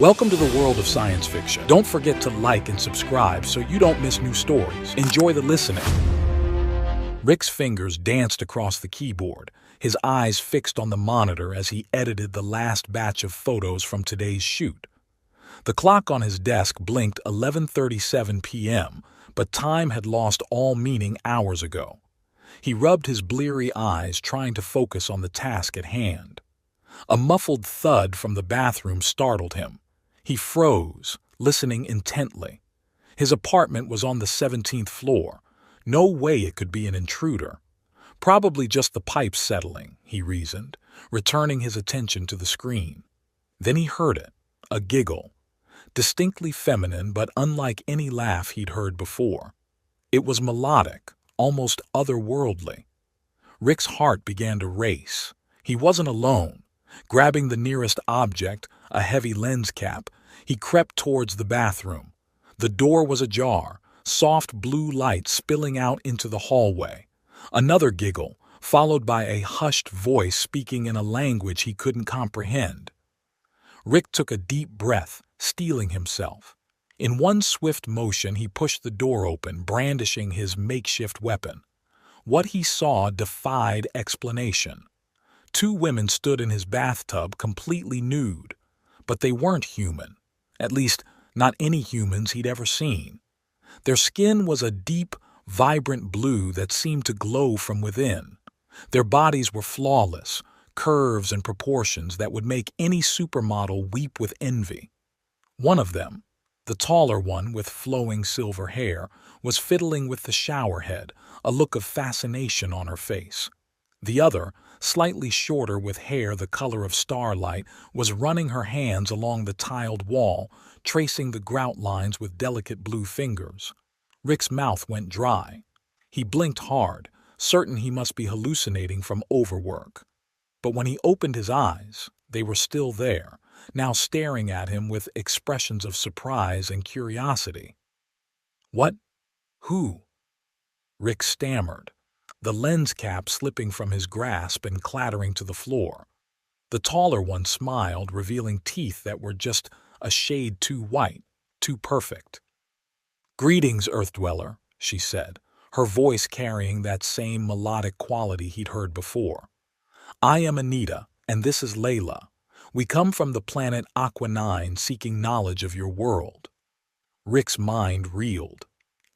Welcome to the world of science fiction. Don't forget to like and subscribe so you don't miss new stories. Enjoy the listening. Rick's fingers danced across the keyboard, his eyes fixed on the monitor as he edited the last batch of photos from today's shoot. The clock on his desk blinked 11:37 p.m., but time had lost all meaning hours ago. He rubbed his bleary eyes, trying to focus on the task at hand. A muffled thud from the bathroom startled him. He froze, listening intently. His apartment was on the 17th floor. No way it could be an intruder. Probably just the pipes settling, he reasoned, returning his attention to the screen. Then he heard it, a giggle. Distinctly feminine, but unlike any laugh he'd heard before. It was melodic, almost otherworldly. Rick's heart began to race. He wasn't alone. Grabbing the nearest object, a heavy lens cap, he crept towards the bathroom. The door was ajar, soft blue light spilling out into the hallway. Another giggle, followed by a hushed voice speaking in a language he couldn't comprehend. Rick took a deep breath, steeling himself. In one swift motion, he pushed the door open, brandishing his makeshift weapon. What he saw defied explanation. Two women stood in his bathtub, completely nude. But they weren't human. At least, not any humans he'd ever seen. Their skin was a deep, vibrant blue that seemed to glow from within. Their bodies were flawless, curves and proportions that would make any supermodel weep with envy. One of them, the taller one with flowing silver hair, was fiddling with the shower head, a look of fascination on her face. The other, slightly shorter with hair the color of starlight, was running her hands along the tiled wall, tracing the grout lines with delicate blue fingers. Rick's mouth went dry. He blinked hard, certain he must be hallucinating from overwork. But when he opened his eyes, they were still there, now staring at him with expressions of surprise and curiosity. "What? Who?" Rick stammered, the lens cap slipping from his grasp and clattering to the floor. The taller one smiled, revealing teeth that were just a shade too white, too perfect. "Greetings, Earth Dweller," she said, her voice carrying that same melodic quality he'd heard before. "I am Anita, and this is Layla. We come from the planet Aqua 9 seeking knowledge of your world." Rick's mind reeled.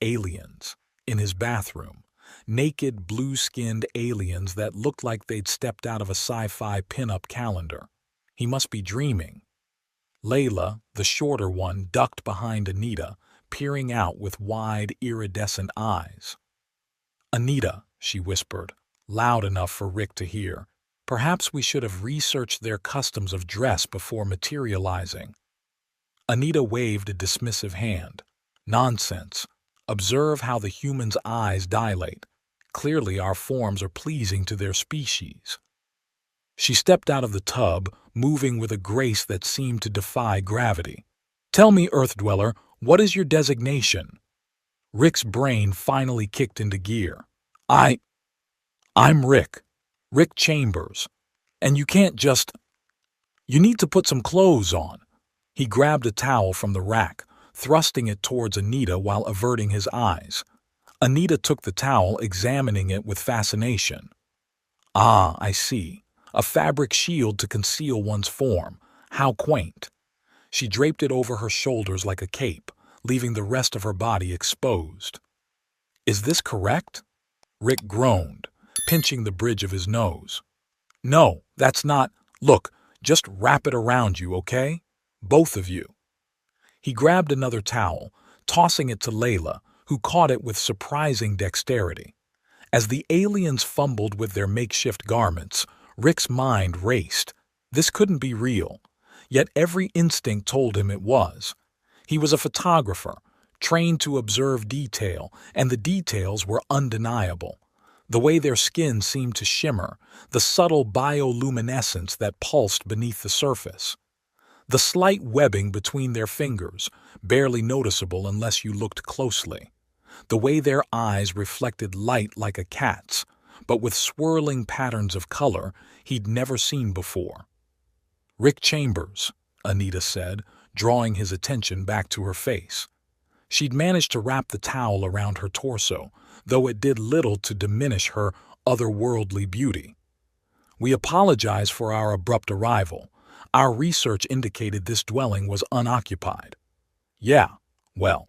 Aliens. In his bathroom. Naked, blue-skinned aliens that looked like they'd stepped out of a sci-fi pin-up calendar. He must be dreaming. Layla, the shorter one, ducked behind Anita, peering out with wide, iridescent eyes. "Anita," she whispered, loud enough for Rick to hear, "perhaps we should have researched their customs of dress before materializing." Anita waved a dismissive hand. "Nonsense. Observe how the human's eyes dilate. Clearly our forms are pleasing to their species." She stepped out of the tub, moving with a grace that seemed to defy gravity. "Tell me, Earth Dweller, what is your designation?" Rick's brain finally kicked into gear. I'm Rick. Rick Chambers. And you can't just... You need to put some clothes on." He grabbed a towel from the rack, thrusting it towards Anita while averting his eyes. Anita took the towel, examining it with fascination. "Ah, I see. A fabric shield to conceal one's form. How quaint." She draped it over her shoulders like a cape, leaving the rest of her body exposed. "Is this correct?" Rick groaned, pinching the bridge of his nose. "No, that's not... Look, just wrap it around you, okay? Both of you." He grabbed another towel, tossing it to Layla, who caught it with surprising dexterity. As the aliens fumbled with their makeshift garments, Rick's mind raced. This couldn't be real, yet every instinct told him it was. He was a photographer, trained to observe detail, and the details were undeniable. The way their skin seemed to shimmer, the subtle bioluminescence that pulsed beneath the surface. The slight webbing between their fingers, barely noticeable unless you looked closely. The way their eyes reflected light like a cat's, but with swirling patterns of color he'd never seen before. "Rick Chambers," Anita said, drawing his attention back to her face. She'd managed to wrap the towel around her torso, though it did little to diminish her otherworldly beauty. "We apologize for our abrupt arrival. Our research indicated this dwelling was unoccupied." "Yeah, well,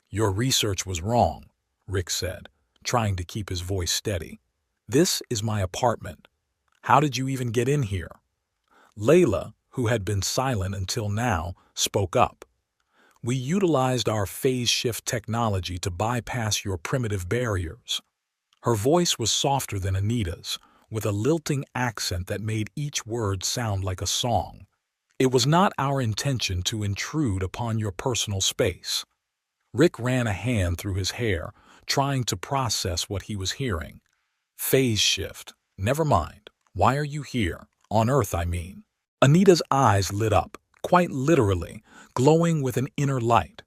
your research was wrong," Rick said, trying to keep his voice steady. "This is my apartment. How did you even get in here?" Layla, who had been silent until now, spoke up. "We utilized our phase shift technology to bypass your primitive barriers." Her voice was softer than Anita's, with a lilting accent that made each word sound like a song. "It was not our intention to intrude upon your personal space." Rick ran a hand through his hair, trying to process what he was hearing. "Phase shift. Never mind. Why are you here? On Earth, I mean." Anita's eyes lit up, quite literally, glowing with an inner light.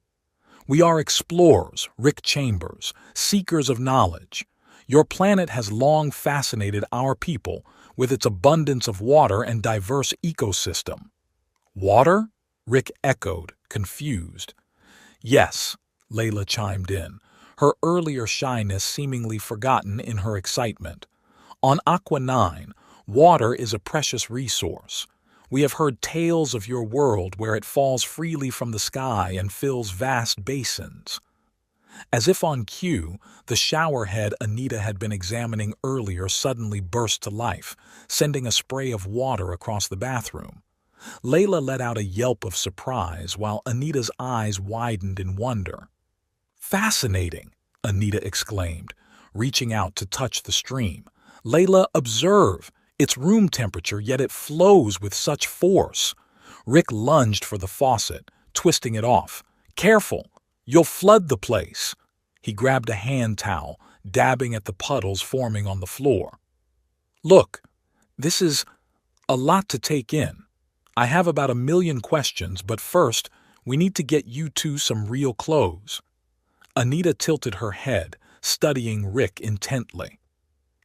"We are explorers, Rick Chambers, seekers of knowledge. Your planet has long fascinated our people with its abundance of water and diverse ecosystem." "Water?" Rick echoed, confused. "Yes," Layla chimed in, her earlier shyness seemingly forgotten in her excitement. "On Aqua 9, water is a precious resource. We have heard tales of your world where it falls freely from the sky and fills vast basins." As if on cue, the shower head Anita had been examining earlier suddenly burst to life, sending a spray of water across the bathroom. Layla let out a yelp of surprise while Anita's eyes widened in wonder. "Fascinating!" Anita exclaimed, reaching out to touch the stream. "Layla, observe! It's room temperature, yet it flows with such force." Rick lunged for the faucet, twisting it off. "Careful! You'll flood the place." He grabbed a hand towel, dabbing at the puddles forming on the floor. "Look, this is a lot to take in. I have about 1,000,000 questions, but first, we need to get you two some real clothes." Anita tilted her head, studying Rick intently.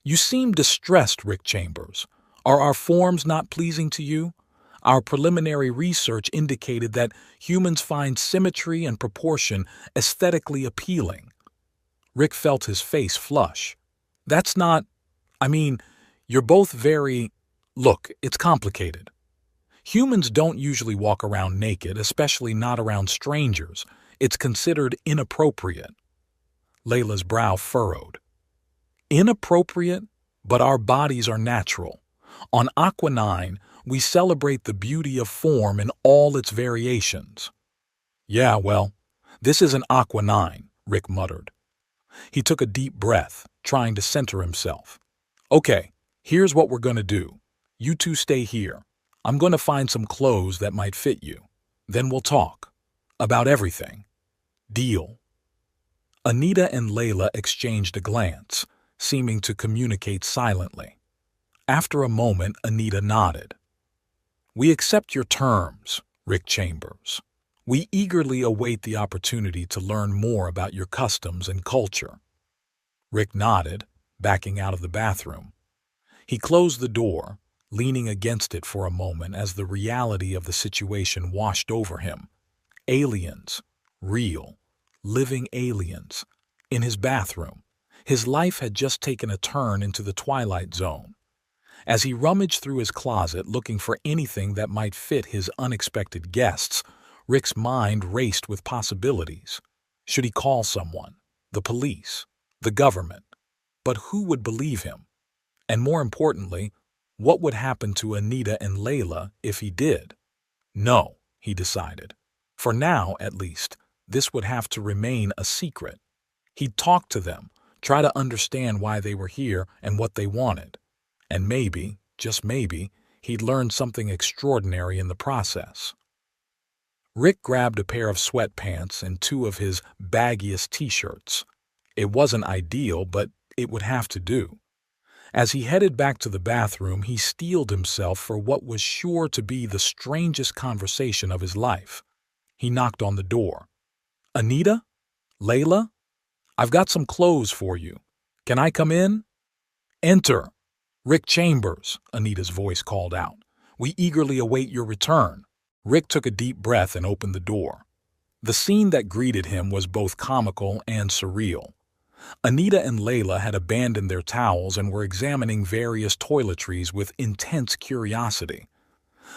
"You seem distressed, Rick Chambers. Are our forms not pleasing to you? Our preliminary research indicated that humans find symmetry and proportion aesthetically appealing." Rick felt his face flush. "That's not... I mean, you're both very... Look, it's complicated. Humans don't usually walk around naked, especially not around strangers. It's considered inappropriate." Layla's brow furrowed. "Inappropriate? But our bodies are natural. On Aqua 9, we celebrate the beauty of form in all its variations." "Yeah, well, this isn't Aqua 9, Rick muttered. He took a deep breath, trying to center himself. "Okay, here's what we're going to do. You two stay here. I'm going to find some clothes that might fit you. Then we'll talk. About everything. Deal?" Anita and Layla exchanged a glance, seeming to communicate silently. After a moment, Anita nodded. "We accept your terms, Rick Chambers. We eagerly await the opportunity to learn more about your customs and culture." Rick nodded, backing out of the bathroom. He closed the door, leaning against it for a moment as the reality of the situation washed over him. Aliens, real, living aliens, in his bathroom. His life had just taken a turn into the Twilight Zone. As he rummaged through his closet looking for anything that might fit his unexpected guests, Rick's mind raced with possibilities. Should he call someone? The police? The government? But who would believe him? And more importantly, what would happen to Anita and Layla if he did? No, he decided. For now, at least, this would have to remain a secret. He'd talk to them, try to understand why they were here and what they wanted. And maybe, just maybe, he'd learn something extraordinary in the process. Rick grabbed a pair of sweatpants and two of his baggiest t-shirts. It wasn't ideal, but it would have to do. As he headed back to the bathroom, he steeled himself for what was sure to be the strangest conversation of his life. He knocked on the door. "Anita? Layla? I've got some clothes for you. Can I come in?" "Enter. Rick Chambers," Anita's voice called out. "We eagerly await your return." Rick took a deep breath and opened the door. The scene that greeted him was both comical and surreal. Anita and Layla had abandoned their towels and were examining various toiletries with intense curiosity.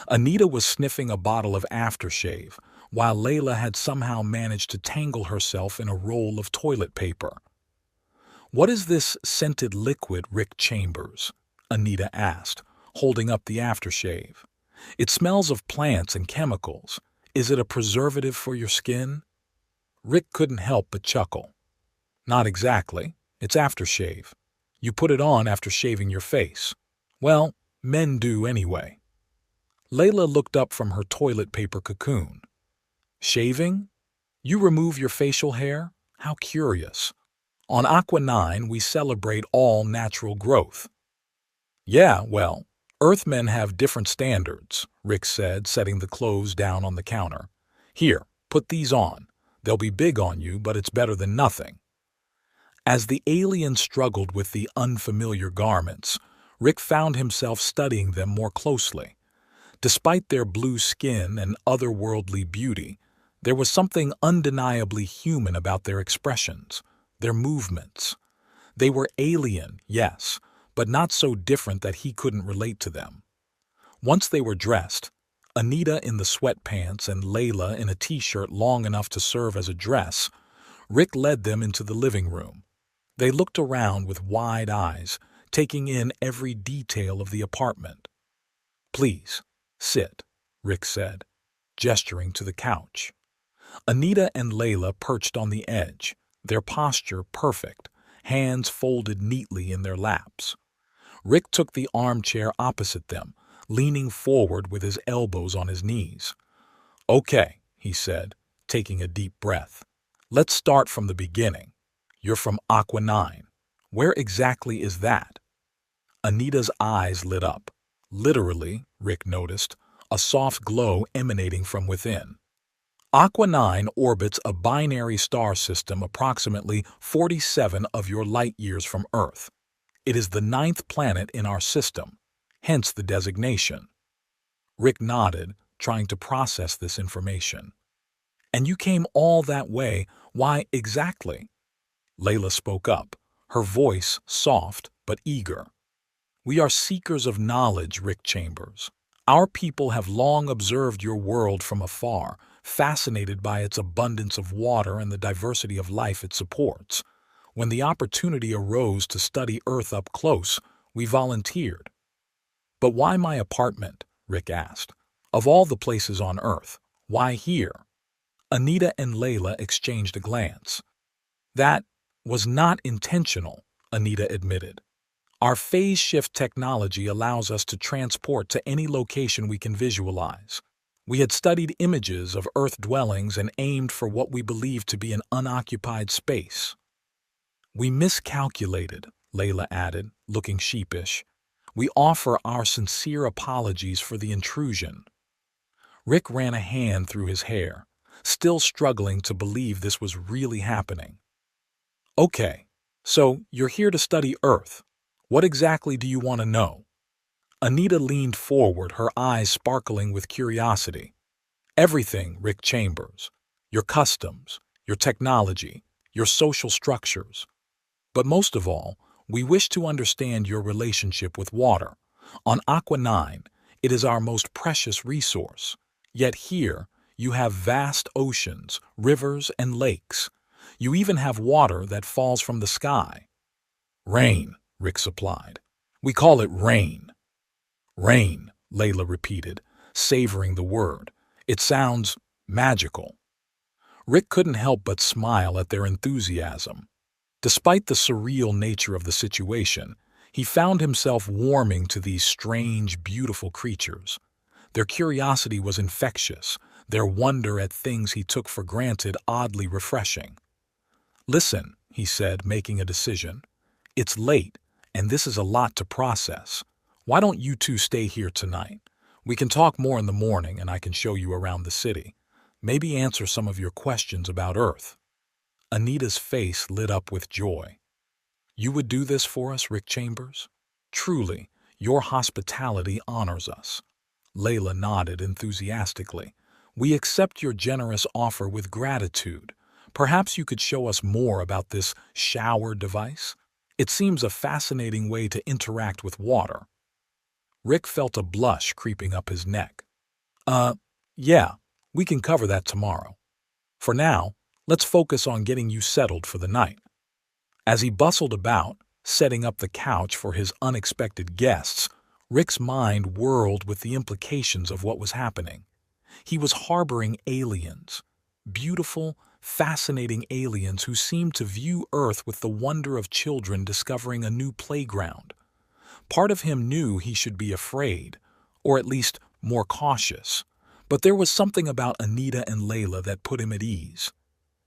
Anita was sniffing a bottle of aftershave, while Layla had somehow managed to tangle herself in a roll of toilet paper. "What is this scented liquid, Rick Chambers?" Anita asked, holding up the aftershave. "It smells of plants and chemicals. Is it a preservative for your skin?" Rick couldn't help but chuckle. "Not exactly. It's aftershave. You put it on after shaving your face. Well, men do anyway." Layla looked up from her toilet paper cocoon. "Shaving? You remove your facial hair? How curious. On Aqua 9, we celebrate all natural growth." "Yeah, well, Earthmen have different standards," Rick said, setting the clothes down on the counter. "Here, put these on. They'll be big on you, but it's better than nothing." As the alien struggled with the unfamiliar garments, Rick found himself studying them more closely. Despite their blue skin and otherworldly beauty, there was something undeniably human about their expressions, their movements. They were alien, yes, but not so different that he couldn't relate to them. Once they were dressed, Anita in the sweatpants and Layla in a t-shirt long enough to serve as a dress, Rick led them into the living room. They looked around with wide eyes, taking in every detail of the apartment. "Please, sit," Rick said, gesturing to the couch. Anita and Layla perched on the edge, their posture perfect, hands folded neatly in their laps. Rick took the armchair opposite them, leaning forward with his elbows on his knees. "Okay," he said, taking a deep breath. "Let's start from the beginning. You're from Aqua 9. Where exactly is that?" Anita's eyes lit up. Literally, Rick noticed, a soft glow emanating from within. Aqua 9 orbits a binary star system approximately 47 of your light years from Earth. It is the 9th planet in our system, hence the designation. Rick nodded, trying to process this information. "And you came all that way. Why exactly?" Layla spoke up, her voice soft but eager. "We are seekers of knowledge, Rick Chambers. Our people have long observed your world from afar, fascinated by its abundance of water and the diversity of life it supports. When the opportunity arose to study Earth up close, we volunteered." "But why my apartment?" Rick asked. "Of all the places on Earth, why here?" Anita and Layla exchanged a glance. "That was not intentional," Anita admitted. "Our phase shift technology allows us to transport to any location we can visualize. We had studied images of Earth dwellings and aimed for what we believed to be an unoccupied space." "We miscalculated," Layla added, looking sheepish. "We offer our sincere apologies for the intrusion." Rick ran a hand through his hair, still struggling to believe this was really happening. "Okay, so you're here to study Earth. What exactly do you want to know?" Anita leaned forward, her eyes sparkling with curiosity. "Everything, Rick Chambers. Your customs, your technology, your social structures. But most of all, we wish to understand your relationship with water. On Aqua 9, it is our most precious resource. Yet here, you have vast oceans, rivers, and lakes. You even have water that falls from the sky." "Rain," Rick supplied. "We call it rain." "Rain," Layla repeated, savoring the word. "It sounds magical." Rick couldn't help but smile at their enthusiasm. Despite the surreal nature of the situation, he found himself warming to these strange, beautiful creatures. Their curiosity was infectious, their wonder at things he took for granted oddly refreshing. "Listen," he said, making a decision. "It's late, and this is a lot to process. Why don't you two stay here tonight? We can talk more in the morning, and I can show you around the city. Maybe answer some of your questions about Earth." Anita's face lit up with joy. "You would do this for us, Rick Chambers? Truly, your hospitality honors us." Layla nodded enthusiastically. "We accept your generous offer with gratitude. Perhaps you could show us more about this shower device? It seems a fascinating way to interact with water." Rick felt a blush creeping up his neck. Yeah, we can cover that tomorrow. For now, let's focus on getting you settled for the night." As he bustled about, setting up the couch for his unexpected guests, Rick's mind whirled with the implications of what was happening. He was harboring aliens. Beautiful, fascinating aliens who seemed to view Earth with the wonder of children discovering a new playground. Part of him knew he should be afraid, or at least more cautious, but there was something about Anita and Layla that put him at ease.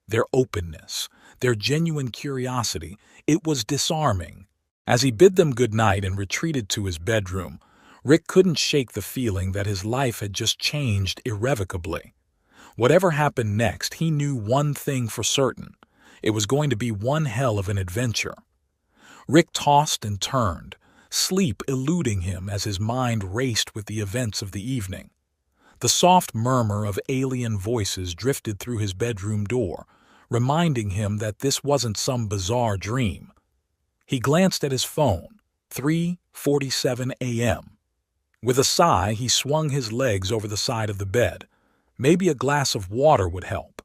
Their openness, their genuine curiosity, it was disarming. As he bid them good night and retreated to his bedroom, Rick couldn't shake the feeling that his life had just changed irrevocably. Whatever happened next, he knew one thing for certain. It was going to be one hell of an adventure. Rick tossed and turned, sleep eluding him as his mind raced with the events of the evening. The soft murmur of alien voices drifted through his bedroom door, reminding him that this wasn't some bizarre dream. He glanced at his phone, 3:47 a.m. With a sigh, he swung his legs over the side of the bed. Maybe a glass of water would help.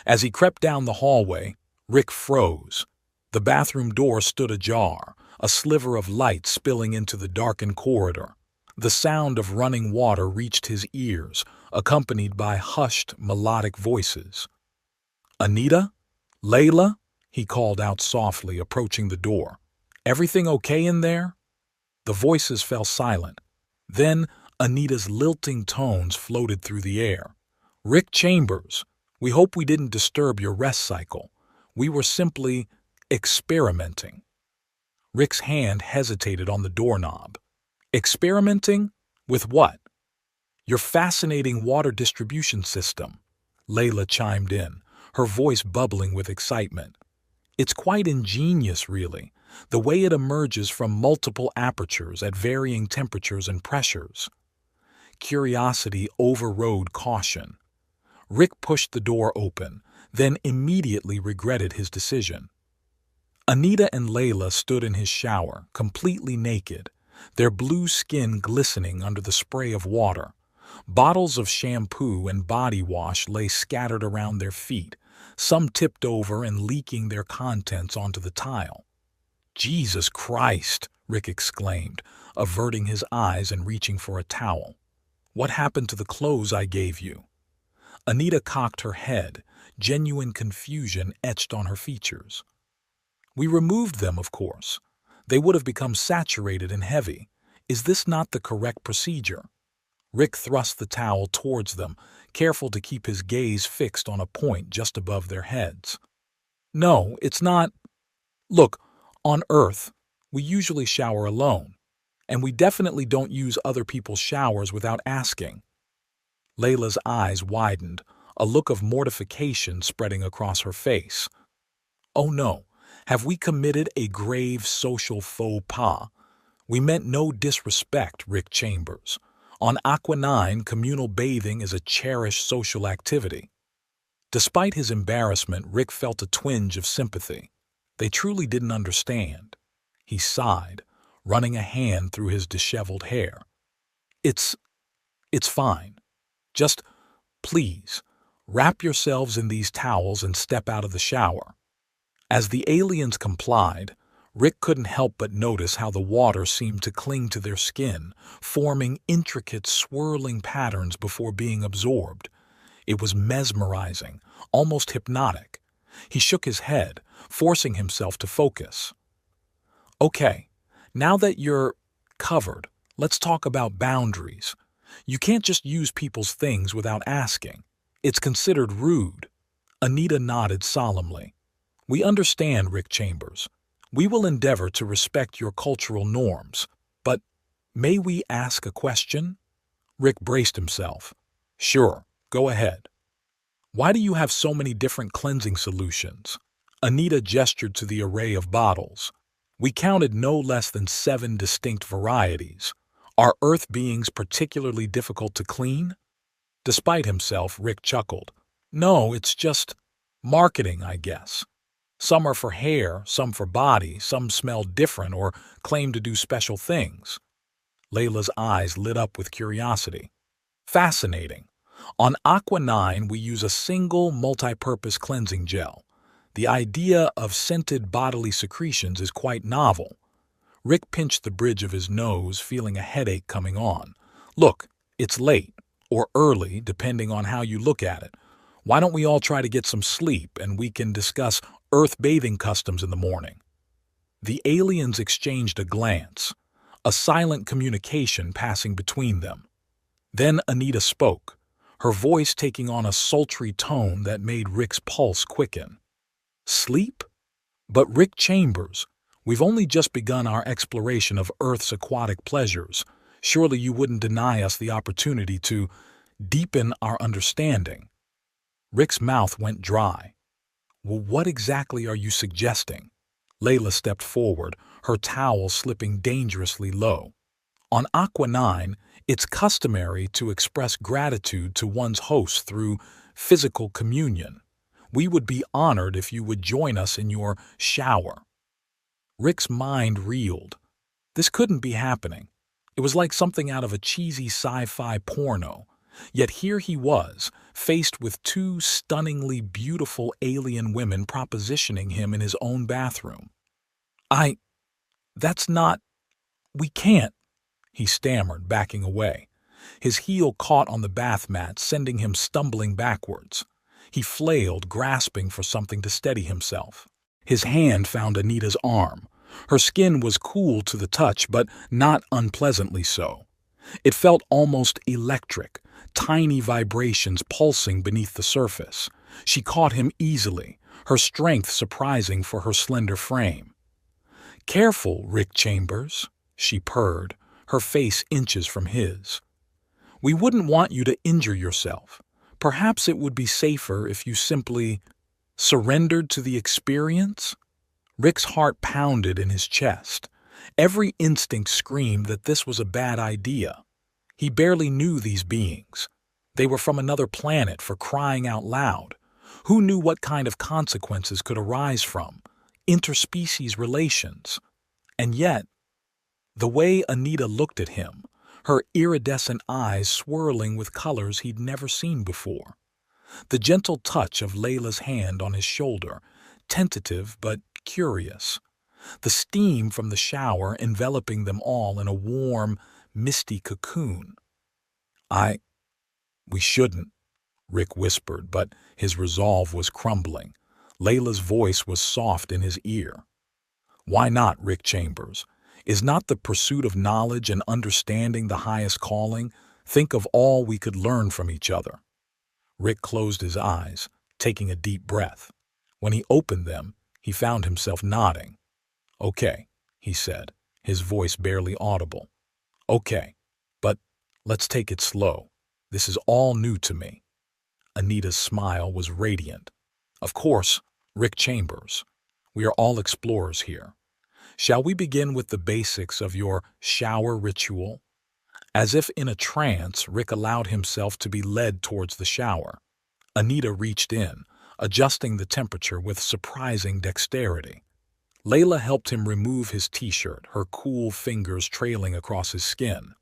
As he crept down the hallway, Rick froze. The bathroom door stood ajar, a sliver of light spilling into the darkened corridor. The sound of running water reached his ears, accompanied by hushed, melodic voices. "Anita? Layla?" he called out softly, approaching the door. "Everything okay in there?" The voices fell silent. Then Anita's lilting tones floated through the air. "Rick Chambers, we hope we didn't disturb your rest cycle. We were simply experimenting." Rick's hand hesitated on the doorknob. "Experimenting? With what?" "Your fascinating water distribution system," Layla chimed in, her voice bubbling with excitement. "It's quite ingenious, really, the way it emerges from multiple apertures at varying temperatures and pressures." Curiosity overrode caution. Rick pushed the door open, then immediately regretted his decision. Anita and Layla stood in his shower, completely naked, their blue skin glistening under the spray of water. Bottles of shampoo and body wash lay scattered around their feet, some tipped over and leaking their contents onto the tile. "Jesus Christ!" Rick exclaimed, averting his eyes and reaching for a towel. "What happened to the clothes I gave you?" Anita cocked her head, genuine confusion etched on her features. "We removed them, of course. They would have become saturated and heavy. Is this not the correct procedure?" Rick thrust the towel towards them, careful to keep his gaze fixed on a point just above their heads. "No, it's not. Look, on Earth, we usually shower alone, and we definitely don't use other people's showers without asking." Layla's eyes widened, a look of mortification spreading across her face. "Oh no, have we committed a grave social faux pas? We meant no disrespect, Rick Chambers. On Aqua 9, communal bathing is a cherished social activity." Despite his embarrassment, Rick felt a twinge of sympathy. They truly didn't understand. He sighed, running a hand through his disheveled hair. It's fine. Just, please, wrap yourselves in these towels and step out of the shower." As the aliens complied, Rick couldn't help but notice how the water seemed to cling to their skin, forming intricate, swirling patterns before being absorbed. It was mesmerizing, almost hypnotic. He shook his head, forcing himself to focus. "Okay, now that you're covered, let's talk about boundaries. You can't just use people's things without asking. It's considered rude." Anita nodded solemnly. "We understand, Rick Chambers. We will endeavor to respect your cultural norms. But may we ask a question?" Rick braced himself. "Sure, go ahead." "Why do you have so many different cleansing solutions?" Anita gestured to the array of bottles. "We counted no less than 7 distinct varieties. Are Earth beings particularly difficult to clean? Despite himself, Rick chuckled. No, it's just marketing, I guess. Some are for hair, some for body, some smell different or claim to do special things. Layla's eyes lit up with curiosity. Fascinating. On Aqua 9, we use a single multi-purpose cleansing gel. The idea of scented bodily secretions is quite novel. Rick pinched the bridge of his nose, feeling a headache coming on. Look, it's late, or early, depending on how you look at it. Why don't we all try to get some sleep, and we can discuss Earth bathing customs in the morning? The aliens exchanged a glance, a silent communication passing between them. Then Anita spoke, her voice taking on a sultry tone that made Rick's pulse quicken. Sleep? But Rick Chambers, we've only just begun our exploration of Earth's aquatic pleasures. Surely you wouldn't deny us the opportunity to deepen our understanding. Rick's mouth went dry. Well, what exactly are you suggesting? Layla stepped forward, her towel slipping dangerously low. On Aqua 9, it's customary to express gratitude to one's host through physical communion. We would be honored if you would join us in your shower. Rick's mind reeled. This couldn't be happening. It was like something out of a cheesy sci-fi porno. Yet here he was, faced with two stunningly beautiful alien women propositioning him in his own bathroom. That's not... We can't, he stammered, backing away. His heel caught on the bath mat, sending him stumbling backwards. He flailed, grasping for something to steady himself. His hand found Anita's arm. Her skin was cool to the touch, but not unpleasantly so. It felt almost electric, tiny vibrations pulsing beneath the surface. She caught him easily, her strength surprising for her slender frame. Careful, Rick Chambers, she purred, her face inches from his. We wouldn't want you to injure yourself. Perhaps it would be safer if you simply surrendered to the experience? Rick's heart pounded in his chest. Every instinct screamed that this was a bad idea. He barely knew these beings. They were from another planet, for crying out loud. Who knew what kind of consequences could arise from interspecies relations? And yet, the way Anita looked at him, her iridescent eyes swirling with colors he'd never seen before. The gentle touch of Layla's hand on his shoulder, tentative but curious. The steam from the shower enveloping them all in a warm, misty cocoon. We shouldn't, Rick whispered, but his resolve was crumbling. Layla's voice was soft in his ear. Why not, Rick Chambers? Is not the pursuit of knowledge and understanding the highest calling? Think of all we could learn from each other. Rick closed his eyes, taking a deep breath. When he opened them, he found himself nodding. Okay, he said, his voice barely audible. Okay, but let's take it slow. This is all new to me. Anita's smile was radiant. Of course, Rick Chambers. We are all explorers here. Shall we begin with the basics of your shower ritual? As if in a trance, Rick allowed himself to be led towards the shower. Anita reached in, adjusting the temperature with surprising dexterity. Layla helped him remove his t-shirt, her cool fingers trailing across his skin.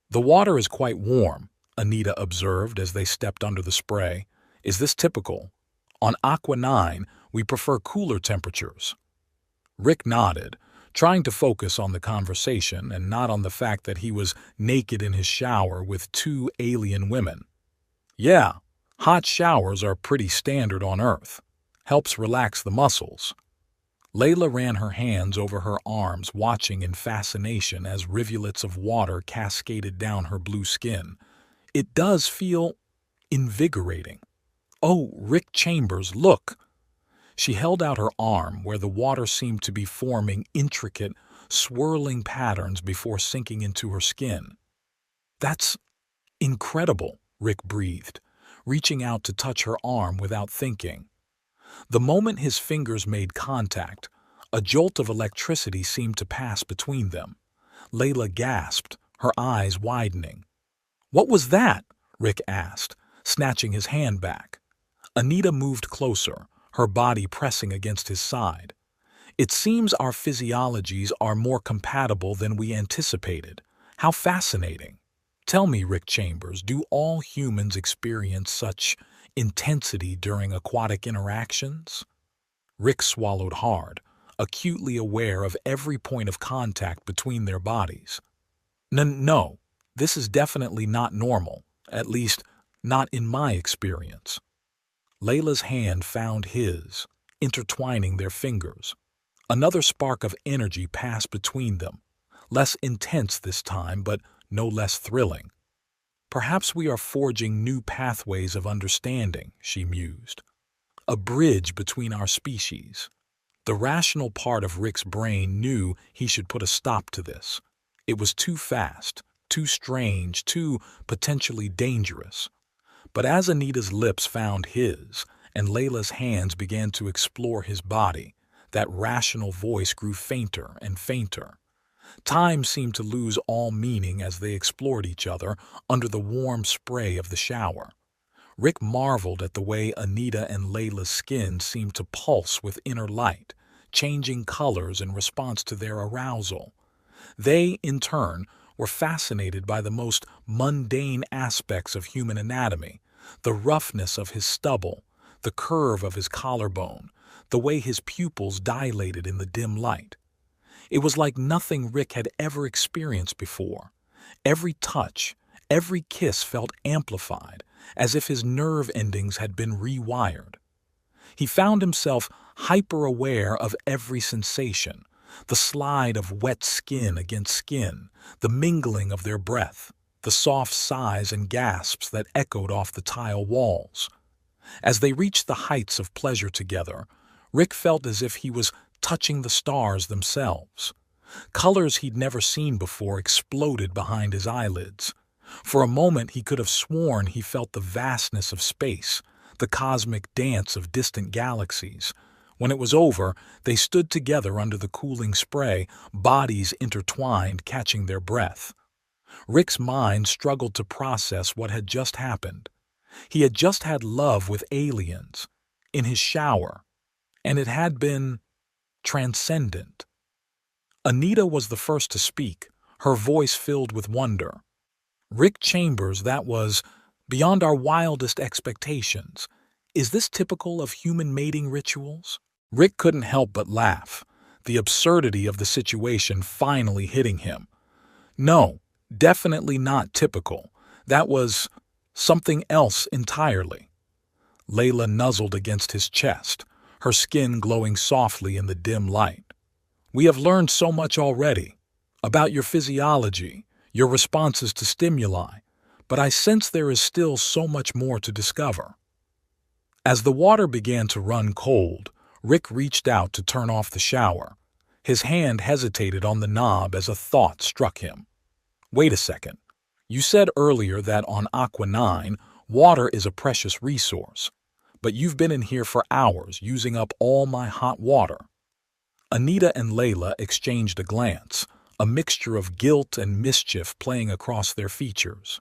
The water is quite warm, Anita observed as they stepped under the spray. Is this typical? On Aqua 9, we prefer cooler temperatures. Rick nodded, trying to focus on the conversation and not on the fact that he was naked in his shower with two alien women. Yeah, hot showers are pretty standard on Earth. Helps relax the muscles. Layla ran her hands over her arms, watching in fascination as rivulets of water cascaded down her blue skin. It does feel invigorating. Oh, Rick Chambers, look! She held out her arm where the water seemed to be forming intricate, swirling patterns before sinking into her skin. That's incredible, Rick breathed, reaching out to touch her arm without thinking. The moment his fingers made contact, a jolt of electricity seemed to pass between them. Layla gasped, her eyes widening. "What was that?" Rick asked, snatching his hand back. Anita moved closer, her body pressing against his side. "It seems our physiologies are more compatible than we anticipated. How fascinating. Tell me, Rick Chambers, do all humans experience such intensity during aquatic interactions?" Rick swallowed hard, acutely aware of every point of contact between their bodies. No, this is definitely not normal, at least not in my experience." Layla's hand found his, intertwining their fingers. Another spark of energy passed between them, less intense this time, but no less thrilling. "Perhaps we are forging new pathways of understanding," she mused. "A bridge between our species." The rational part of Rick's brain knew he should put a stop to this. It was too fast, too strange, too potentially dangerous. But as Anita's lips found his, and Layla's hands began to explore his body, that rational voice grew fainter and fainter. Time seemed to lose all meaning as they explored each other under the warm spray of the shower. Rick marveled at the way Anita and Layla's skin seemed to pulse with inner light, changing colors in response to their arousal. They, in turn, were fascinated by the most mundane aspects of human anatomy, the roughness of his stubble, the curve of his collarbone, the way his pupils dilated in the dim light. It was like nothing Rick had ever experienced before. Every touch, every kiss felt amplified, as if his nerve endings had been rewired. He found himself hyper-aware of every sensation, the slide of wet skin against skin, the mingling of their breath, the soft sighs and gasps that echoed off the tile walls. As they reached the heights of pleasure together, Rick felt as if he was touching the stars themselves. Colors he'd never seen before exploded behind his eyelids. For a moment he could have sworn he felt the vastness of space, the cosmic dance of distant galaxies. When it was over, they stood together under the cooling spray, bodies intertwined, catching their breath. Rick's mind struggled to process what had just happened. He had just had love with aliens, in his shower, and it had been transcendent. Anita was the first to speak, her voice filled with wonder. "Rick Chambers, that was beyond our wildest expectations. Is this typical of human mating rituals?" Rick couldn't help but laugh, the absurdity of the situation finally hitting him. "No, definitely not typical. That was something else entirely." Layla nuzzled against his chest, her skin glowing softly in the dim light. "We have learned so much already, about your physiology, your responses to stimuli, but I sense there is still so much more to discover." As the water began to run cold, Rick reached out to turn off the shower. His hand hesitated on the knob as a thought struck him. "Wait a second. You said earlier that on Aqua 9, water is a precious resource, but you've been in here for hours using up all my hot water." Anita and Layla exchanged a glance, a mixture of guilt and mischief playing across their features.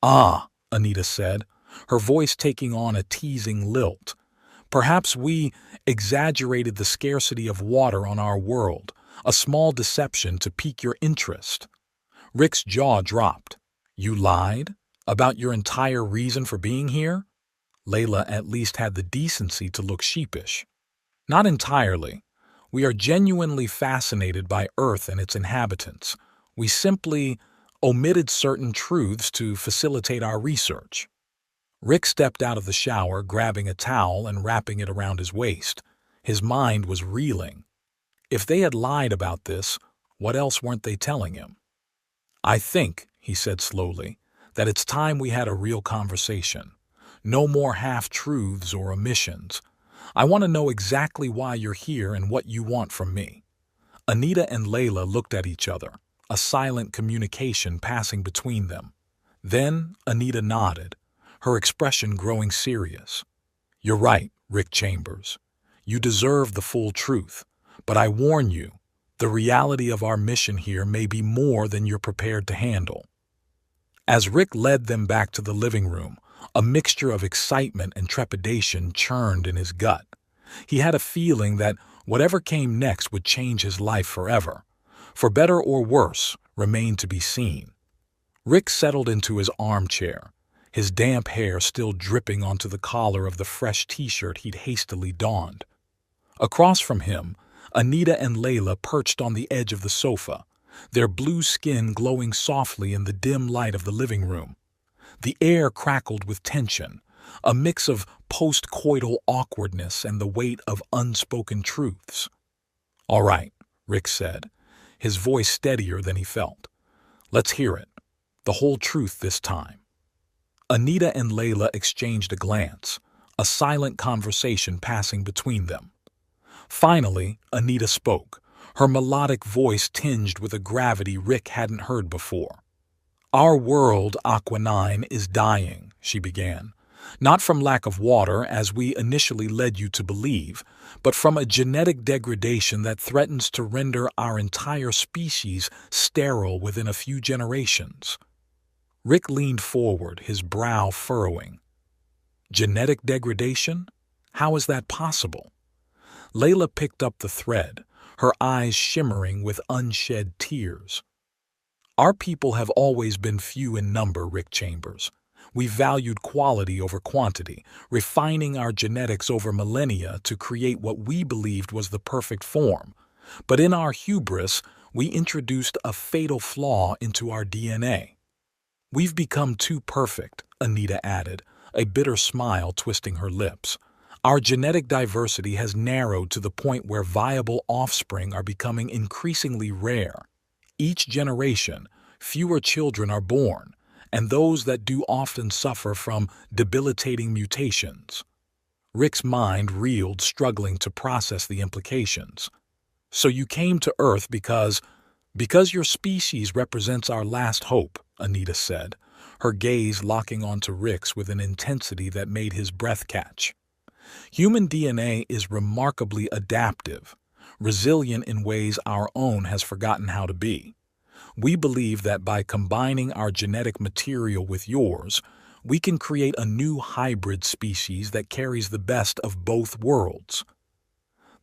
"Ah," Anita said, her voice taking on a teasing lilt. "Perhaps we exaggerated the scarcity of water on our world, a small deception to pique your interest." Rick's jaw dropped. "You lied? About your entire reason for being here?" Layla at least had the decency to look sheepish. "Not entirely. We are genuinely fascinated by Earth and its inhabitants. We simply omitted certain truths to facilitate our research." Rick stepped out of the shower, grabbing a towel and wrapping it around his waist. His mind was reeling. If they had lied about this, what else weren't they telling him? "I think," he said slowly, "that it's time we had a real conversation. No more half-truths or omissions. I want to know exactly why you're here and what you want from me." Anita and Layla looked at each other, a silent communication passing between them. Then Anita nodded, her expression growing serious. "You're right, Rick Chambers. You deserve the full truth, but I warn you, The reality of our mission here may be more than you're prepared to handle. As Rick led them back to the living room, a mixture of excitement and trepidation churned in his gut. He had a feeling that whatever came next would change his life forever. For better or worse, remained to be seen. Rick settled into his armchair, his damp hair still dripping onto the collar of the fresh t-shirt he'd hastily donned. Across from him, Anita and Layla perched on the edge of the sofa, their blue skin glowing softly in the dim light of the living room. The air crackled with tension, a mix of post-coital awkwardness and the weight of unspoken truths. "All right," Rick said, his voice steadier than he felt. "Let's hear it. The whole truth this time." Anita and Layla exchanged a glance, a silent conversation passing between them. Finally, Anita spoke, her melodic voice tinged with a gravity Rick hadn't heard before. "Our world, Aqua-9, is dying," she began. "Not from lack of water, as we initially led you to believe, but from a genetic degradation that threatens to render our entire species sterile within a few generations." Rick leaned forward, his brow furrowing. "Genetic degradation? How is that possible?" Layla picked up the thread, her eyes shimmering with unshed tears. "Our people have always been few in number, Rick Chambers. We valued quality over quantity, refining our genetics over millennia to create what we believed was the perfect form. But in our hubris, we introduced a fatal flaw into our DNA. We've become too perfect," Anita added, a bitter smile twisting her lips. "Our genetic diversity has narrowed to the point where viable offspring are becoming increasingly rare. Each generation, fewer children are born, and those that do often suffer from debilitating mutations." Rick's mind reeled, struggling to process the implications. "So you came to Earth because your species represents our last hope," Anita said, her gaze locking onto Rick's with an intensity that made his breath catch. "Human DNA is remarkably adaptive, resilient in ways our own has forgotten how to be. We believe that by combining our genetic material with yours, we can create a new hybrid species that carries the best of both worlds."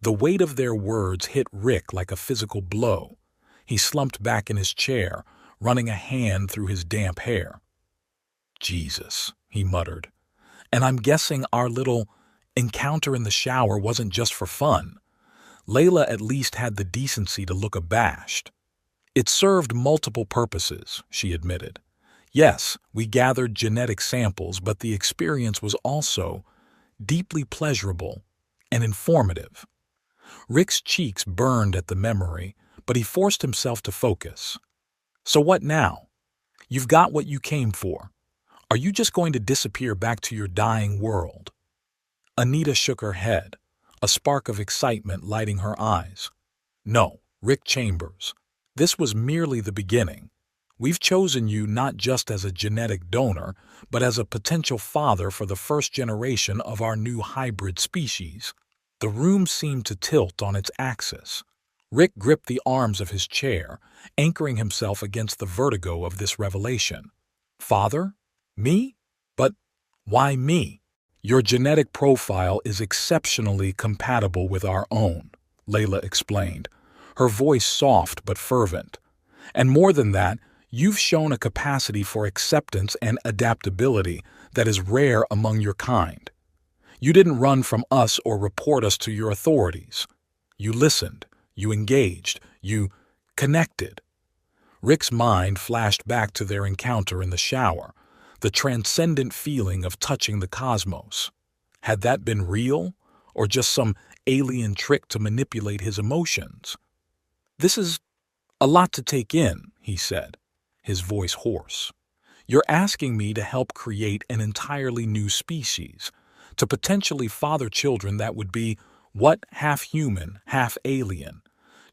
The weight of their words hit Rick like a physical blow. He slumped back in his chair, running a hand through his damp hair. "Jesus," he muttered. "And I'm guessing our little encounter in the shower wasn't just for fun." Layla at least had the decency to look abashed. "It served multiple purposes," she admitted. "Yes, we gathered genetic samples, but the experience was also deeply pleasurable and informative." Rick's cheeks burned at the memory, but he forced himself to focus. "So what now? You've got what you came for. Are you just going to disappear back to your dying world?" Anita shook her head, a spark of excitement lighting her eyes. "No, Rick Chambers. This was merely the beginning. We've chosen you not just as a genetic donor, but as a potential father for the first generation of our new hybrid species." The room seemed to tilt on its axis. Rick gripped the arms of his chair, anchoring himself against the vertigo of this revelation. "Father? Me? But why me?" "Your genetic profile is exceptionally compatible with our own," Layla explained, her voice soft but fervent. "And more than that, you've shown a capacity for acceptance and adaptability that is rare among your kind. You didn't run from us or report us to your authorities. You listened, you engaged, you connected." Rick's mind flashed back to their encounter in the shower, the transcendent feeling of touching the cosmos. Had that been real, or just some alien trick to manipulate his emotions? "This is a lot to take in," he said, his voice hoarse. "You're asking me to help create an entirely new species, to potentially father children that would be, what, half human, half alien.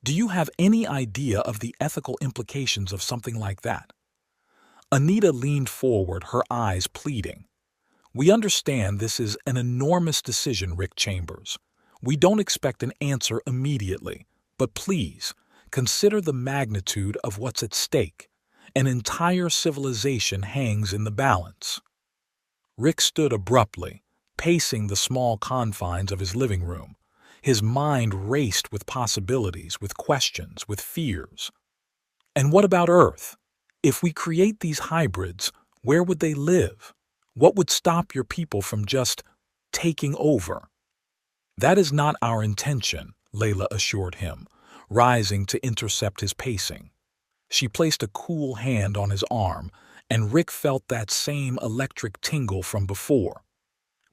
Do you have any idea of the ethical implications of something like that?" Anita leaned forward, her eyes pleading. "We understand this is an enormous decision, Rick Chambers. We don't expect an answer immediately, but please, Consider the magnitude of what's at stake. An entire civilization hangs in the balance. Rick stood abruptly, pacing the small confines of his living room. His mind raced with possibilities, with questions, with fears. And what about Earth? If we create these hybrids, where would they live? What would stop your people from just taking over? That is not our intention, Layla assured him, rising to intercept his pacing. She placed a cool hand on his arm, and Rick felt that same electric tingle from before.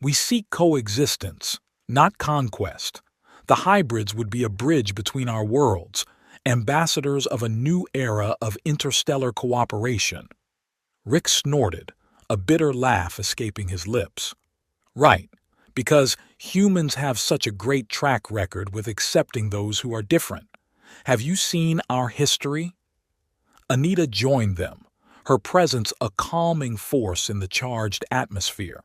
We seek coexistence, not conquest. The hybrids would be a bridge between our worlds, ambassadors of a new era of interstellar cooperation. Rick snorted, a bitter laugh escaping his lips. Right, because humans have such a great track record with accepting those who are different. Have you seen our history? Anita joined them, her presence a calming force in the charged atmosphere.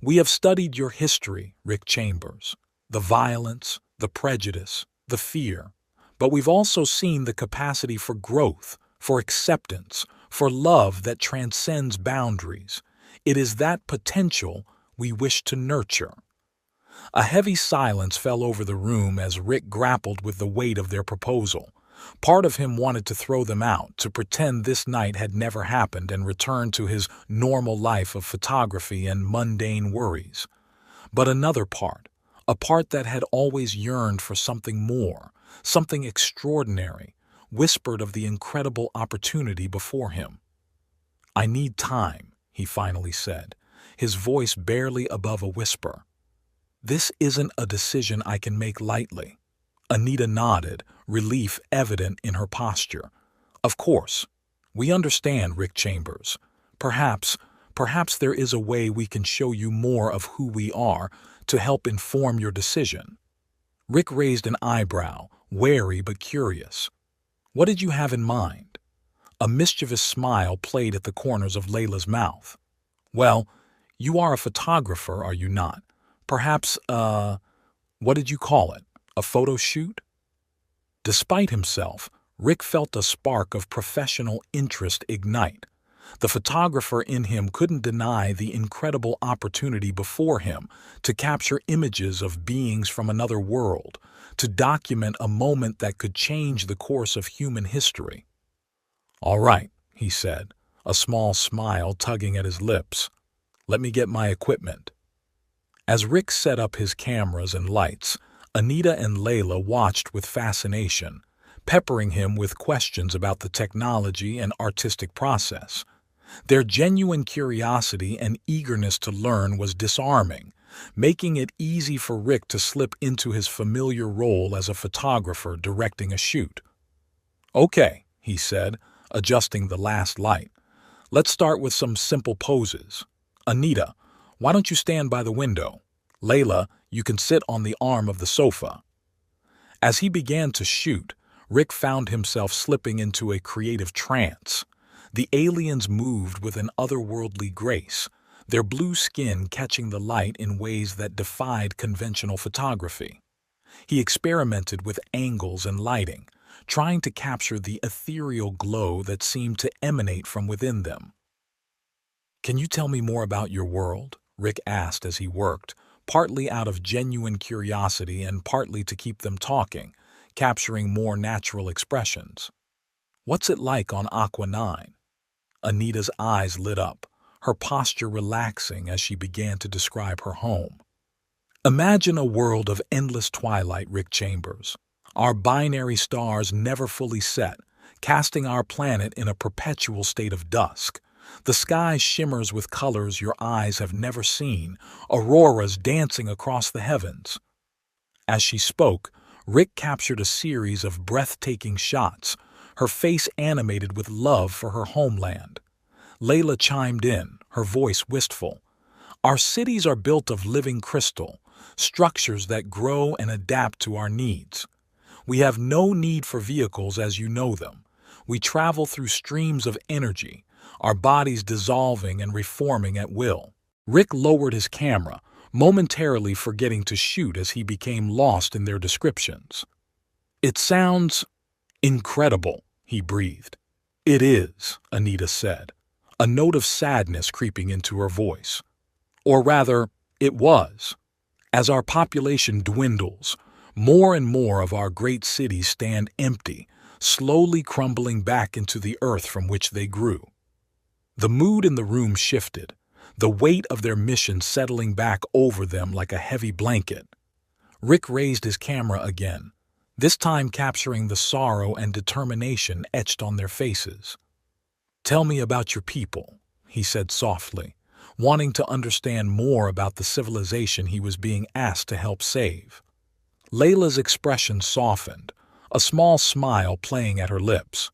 We have studied your history, Rick Chambers. The violence, the prejudice, the fear. But we've also seen the capacity for growth, for acceptance, for love that transcends boundaries. It is that potential we wish to nurture. A heavy silence fell over the room as Rick grappled with the weight of their proposal. Part of him wanted to throw them out, to pretend this night had never happened and return to his normal life of photography and mundane worries. But another part, a part that had always yearned for something more, something extraordinary, whispered of the incredible opportunity before him. "I need time," he finally said, his voice barely above a whisper. "This isn't a decision I can make lightly." Anita nodded, relief evident in her posture. "Of course. We understand, Rick Chambers. Perhaps there is a way we can show you more of who we are to help inform your decision." Rick raised an eyebrow, wary but curious. "What did you have in mind?" A mischievous smile played at the corners of Layla's mouth. "Well, you are a photographer, are you not? Perhaps, what did you call it? A photo shoot?" Despite himself, Rick felt a spark of professional interest ignite. The photographer in him couldn't deny the incredible opportunity before him to capture images of beings from another world, to document a moment that could change the course of human history. "All right," he said, a small smile tugging at his lips. "Let me get my equipment." As Rick set up his cameras and lights, Anita and Layla watched with fascination, peppering him with questions about the technology and artistic process. Their genuine curiosity and eagerness to learn was disarming, making it easy for Rick to slip into his familiar role as a photographer directing a shoot. "Okay," he said, adjusting the last light. "Let's start with some simple poses. Anita, why don't you stand by the window? Layla, you can sit on the arm of the sofa." As he began to shoot, Rick found himself slipping into a creative trance. The aliens moved with an otherworldly grace, their blue skin catching the light in ways that defied conventional photography. He experimented with angles and lighting, trying to capture the ethereal glow that seemed to emanate from within them. "Can you tell me more about your world?" Rick asked as he worked, partly out of genuine curiosity and partly to keep them talking, capturing more natural expressions. "What's it like on Aqua 9? Anita's eyes lit up, her posture relaxing as she began to describe her home. "Imagine a world of endless twilight, Rick Chambers. Our binary stars never fully set, casting our planet in a perpetual state of dusk. The sky shimmers with colors your eyes have never seen, auroras dancing across the heavens." As she spoke, Rick captured a series of breathtaking shots, her face animated with love for her homeland. Layla chimed in, her voice wistful. "Our cities are built of living crystal, structures that grow and adapt to our needs. We have no need for vehicles as you know them. We travel through streams of energy, our bodies dissolving and reforming at will." Rick lowered his camera, momentarily forgetting to shoot as he became lost in their descriptions. It sounds Incredible, he breathed. It is, Anita said, a note of sadness creeping into her voice. Or rather, it was. As our population dwindles, more and more of our great cities stand empty, slowly crumbling back into the earth from which they grew. The mood in the room shifted, the weight of their mission settling back over them like a heavy blanket. Rick raised his camera again, this time capturing the sorrow and determination etched on their faces. "Tell me about your people," he said softly, wanting to understand more about the civilization he was being asked to help save. Layla's expression softened, a small smile playing at her lips.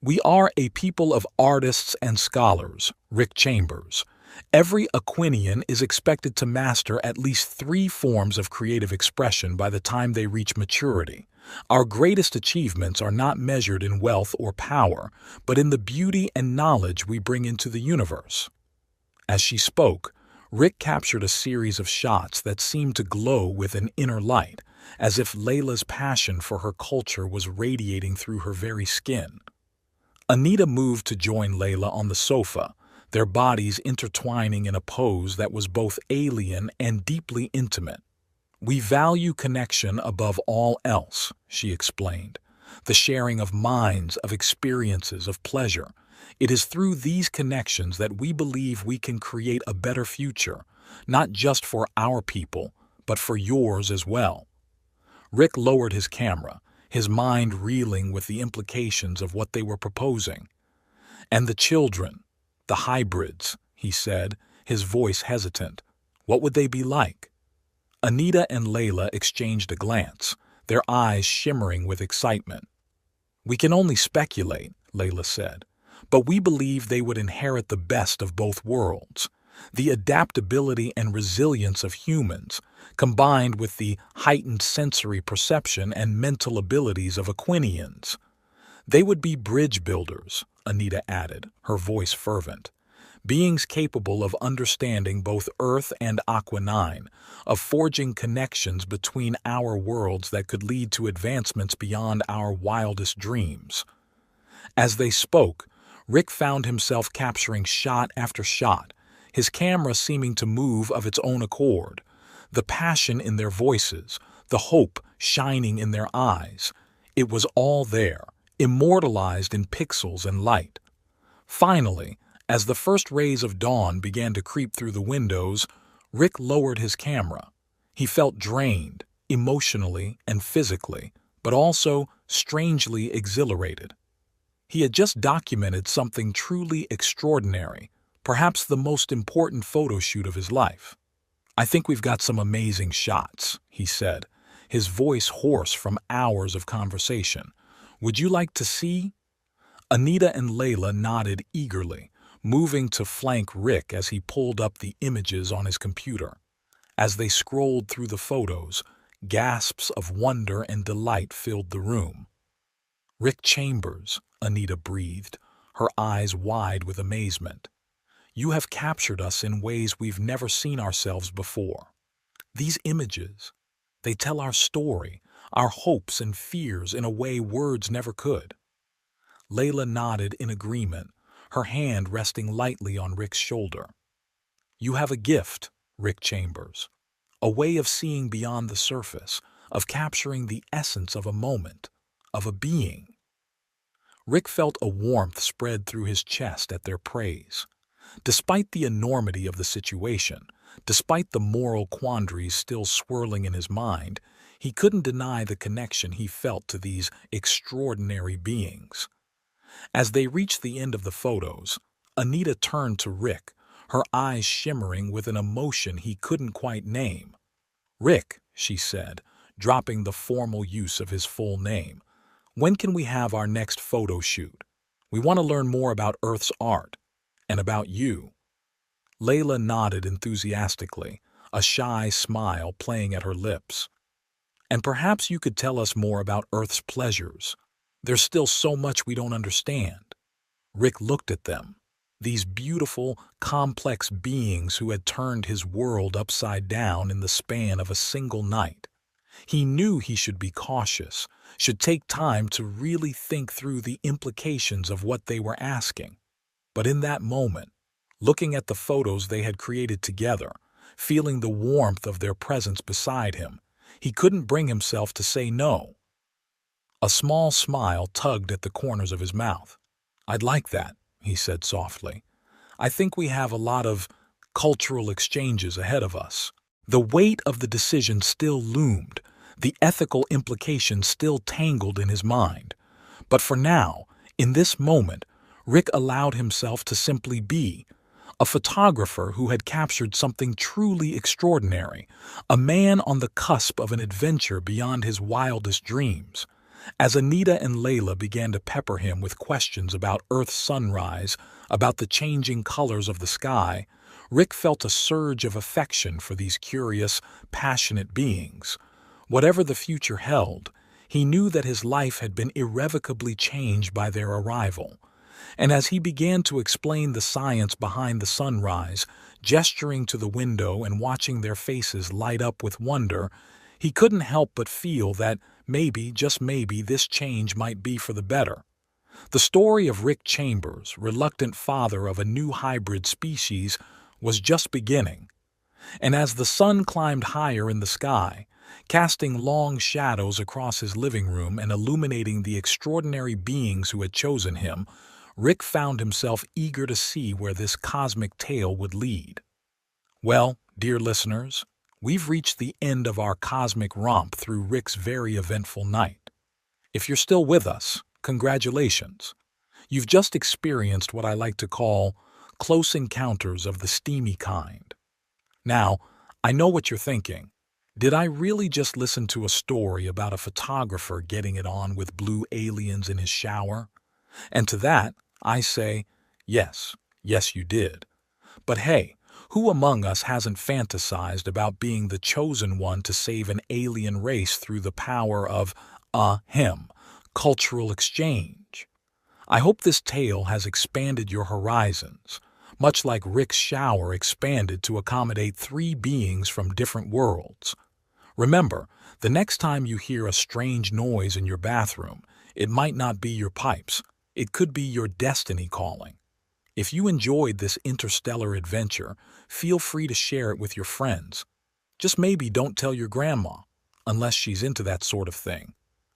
"We are a people of artists and scholars, Rick Chambers. Every Aquinian is expected to master at least 3 forms of creative expression by the time they reach maturity. Our greatest achievements are not measured in wealth or power, but in the beauty and knowledge we bring into the universe." As she spoke, Rick captured a series of shots that seemed to glow with an inner light, as if Layla's passion for her culture was radiating through her very skin. Anita moved to join Layla on the sofa, their bodies intertwining in a pose that was both alien and deeply intimate. "We value connection above all else," she explained. "The sharing of minds, of experiences, of pleasure. It is through these connections that we believe we can create a better future, not just for our people, but for yours as well." Rick lowered his camera, his mind reeling with the implications of what they were proposing. "And the children, the hybrids," he said, his voice hesitant. "What would they be like?" Anita and Layla exchanged a glance, their eyes shimmering with excitement. "We can only speculate," Layla said, "but we believe they would inherit the best of both worlds. The adaptability and resilience of humans, combined with the heightened sensory perception and mental abilities of Aquinians. They would be bridge builders," Anita added, her voice fervent. "Beings capable of understanding both Earth and Aqua 9, of forging connections between our worlds that could lead to advancements beyond our wildest dreams." As they spoke, Rick found himself capturing shot after shot, his camera seeming to move of its own accord. The passion in their voices, the hope shining in their eyes. It was all there, immortalized in pixels and light. Finally, as the first rays of dawn began to creep through the windows, Rick lowered his camera. He felt drained, emotionally and physically, but also strangely exhilarated. He had just documented something truly extraordinary, perhaps the most important photo shoot of his life. "I think we've got some amazing shots," he said, his voice hoarse from hours of conversation. "Would you like to see?" Anita and Layla nodded eagerly, moving to flank Rick as he pulled up the images on his computer. As they scrolled through the photos, gasps of wonder and delight filled the room. "Rick Chambers," Anita breathed, her eyes wide with amazement. "You have captured us in ways we've never seen ourselves before. These images, they tell our story, our hopes and fears in a way words never could." Layla nodded in agreement, her hand resting lightly on Rick's shoulder. "You have a gift, Rick Chambers, a way of seeing beyond the surface, of capturing the essence of a moment, of a being." Rick felt a warmth spread through his chest at their praise. Despite the enormity of the situation, despite the moral quandaries still swirling in his mind, he couldn't deny the connection he felt to these extraordinary beings. As they reached the end of the photos, Anita turned to Rick, her eyes shimmering with an emotion he couldn't quite name. "Rick," she said, dropping the formal use of his full name, "when can we have our next photo shoot? We want to learn more about Earth's art, and about you." Layla nodded enthusiastically, a shy smile playing at her lips. "And perhaps you could tell us more about Earth's pleasures. There's still so much we don't understand." Rick looked at them, these beautiful, complex beings who had turned his world upside down in the span of a single night. He knew he should be cautious, should take time to really think through the implications of what they were asking. But in that moment, looking at the photos they had created together, feeling the warmth of their presence beside him, he couldn't bring himself to say no. A small smile tugged at the corners of his mouth. "I'd like that," he said softly. "I think we have a lot of cultural exchanges ahead of us." The weight of the decision still loomed, the ethical implications still tangled in his mind. But for now, in this moment, Rick allowed himself to simply be a photographer who had captured something truly extraordinary, a man on the cusp of an adventure beyond his wildest dreams. As Anita and Layla began to pepper him with questions about Earth's sunrise, about the changing colors of the sky, Rick felt a surge of affection for these curious, passionate beings. Whatever the future held, he knew that his life had been irrevocably changed by their arrival. And as he began to explain the science behind the sunrise, gesturing to the window and watching their faces light up with wonder, he couldn't help but feel that maybe, just maybe, this change might be for the better. The story of Rick Chambers, reluctant father of a new hybrid species, was just beginning. And as the sun climbed higher in the sky, casting long shadows across his living room and illuminating the extraordinary beings who had chosen him, Rick found himself eager to see where this cosmic tale would lead. Well, dear listeners, we've reached the end of our cosmic romp through Rick's very eventful night. If you're still with us, congratulations. You've just experienced what I like to call close encounters of the steamy kind. Now, I know what you're thinking. Did I really just listen to a story about a photographer getting it on with blue aliens in his shower? And to that, I say, yes, you did. But hey, who among us hasn't fantasized about being the chosen one to save an alien race through the power of, cultural exchange? I hope this tale has expanded your horizons, much like Rick's shower expanded to accommodate 3 beings from different worlds. Remember, the next time you hear a strange noise in your bathroom, it might not be your pipes. It could be your destiny calling. If you enjoyed this interstellar adventure, feel free to share it with your friends. Just maybe don't tell your grandma, unless she's into that sort of thing.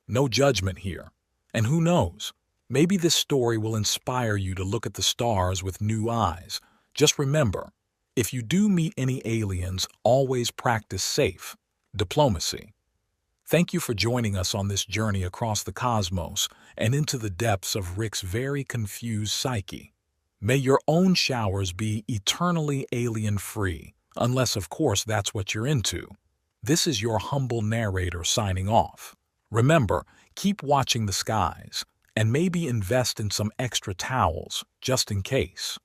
No judgment here. And who knows? Maybe this story will inspire you to look at the stars with new eyes. Just remember, if you do meet any aliens, always practice safe diplomacy. Thank you for joining us on this journey across the cosmos and into the depths of Rick's very confused psyche. May your own showers be eternally alien-free, unless, of course, that's what you're into. This is your humble narrator signing off. Remember, keep watching the skies, and maybe invest in some extra towels, just in case.